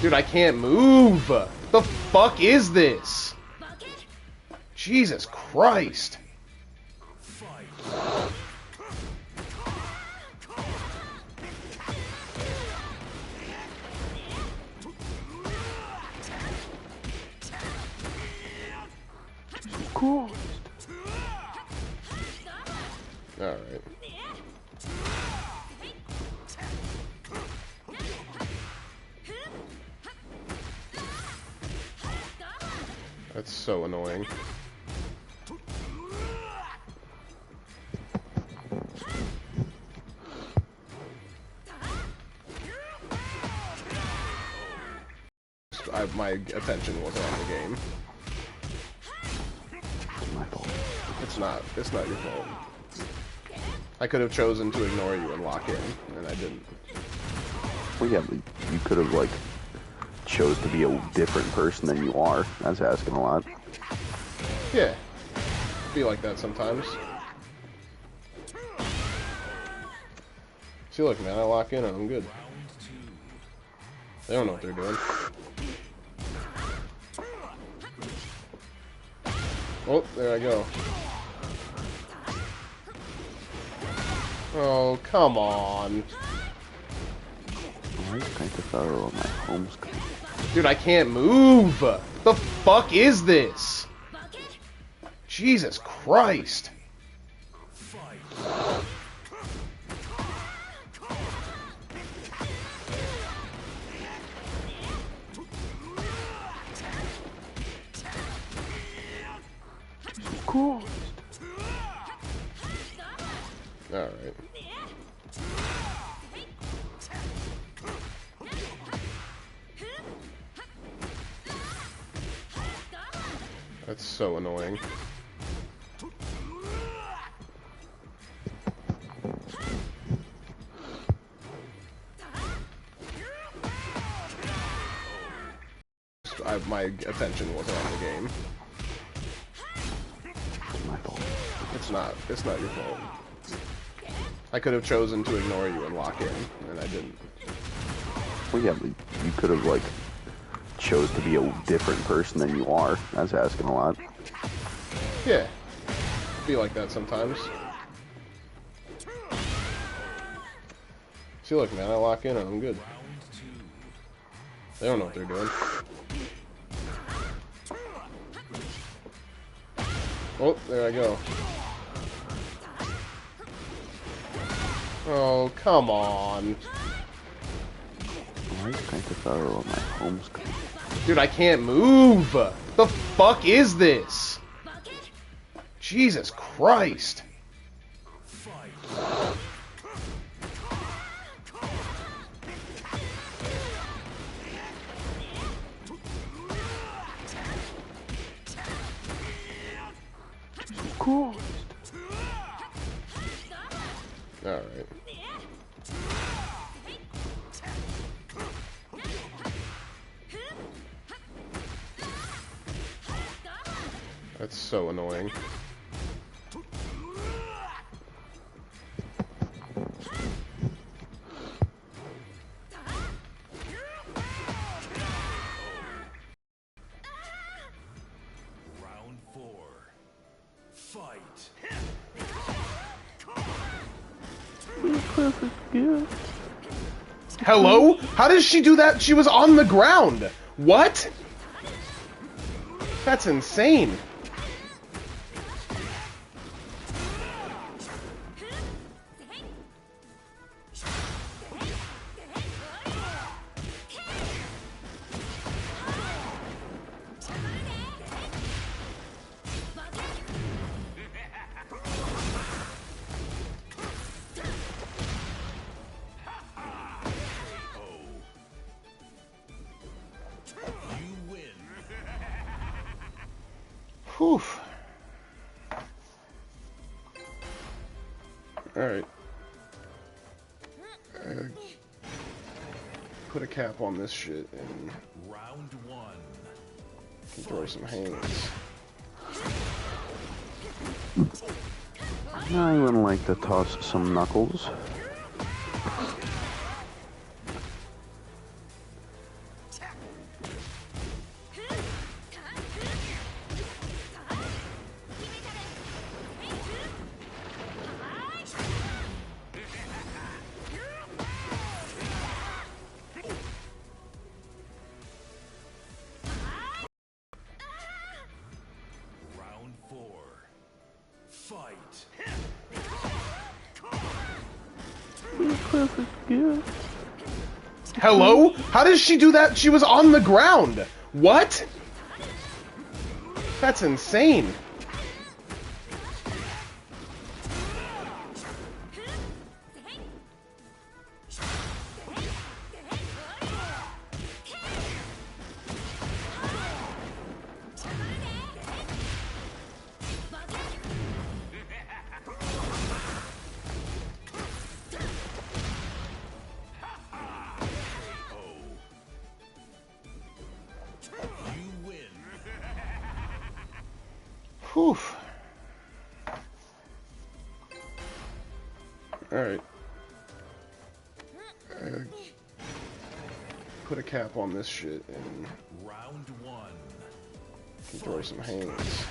Dude, I can't move! The fuck is this? Jesus Christ! Cool. Alright. That's so annoying. My attention wasn't on the game. It's my fault. It's not your fault. I could have chosen to ignore you and lock in, and I didn't. Well, yeah, but you could have, like, chose to be a different person than you are. That's asking a lot. Yeah. Be like that sometimes. See, look, man, I lock in and I'm good. They don't know what they're doing. Oh, there I go. Oh, come on. Why is Grand Theft Auto on my home screen? Dude, I can't move! The fuck is this? Jesus Christ! Cool. Alright. That's so annoying. My attention wasn't on the game. It's my fault. It's not your fault. I could have chosen to ignore you and lock in, and I didn't. Well, yeah, but you could have, like, chose to be a different person than you are. That's asking a lot. Yeah. Be like that sometimes. See, look, man, I lock in and I'm good. They don't know what they're doing. Oh, there I go. Oh, come on. Why is Grand Theft Auto on my home screen? Dude, I can't move! The fuck is this? Jesus Christ! Cool. Alright. That's so annoying. Round 4. Fight. Perfect gift. Hello? How does she do that? She was on the ground! What? That's insane. Whew. Alright. Put a cap on this shit and Round 1. throw some hands. I would like to toss some knuckles. Round 4. Fight. Hello? How did she do that? She was on the ground. What? That's insane. You win. Whew. Alright. Put a cap on this shit and Round 1. throw some hands.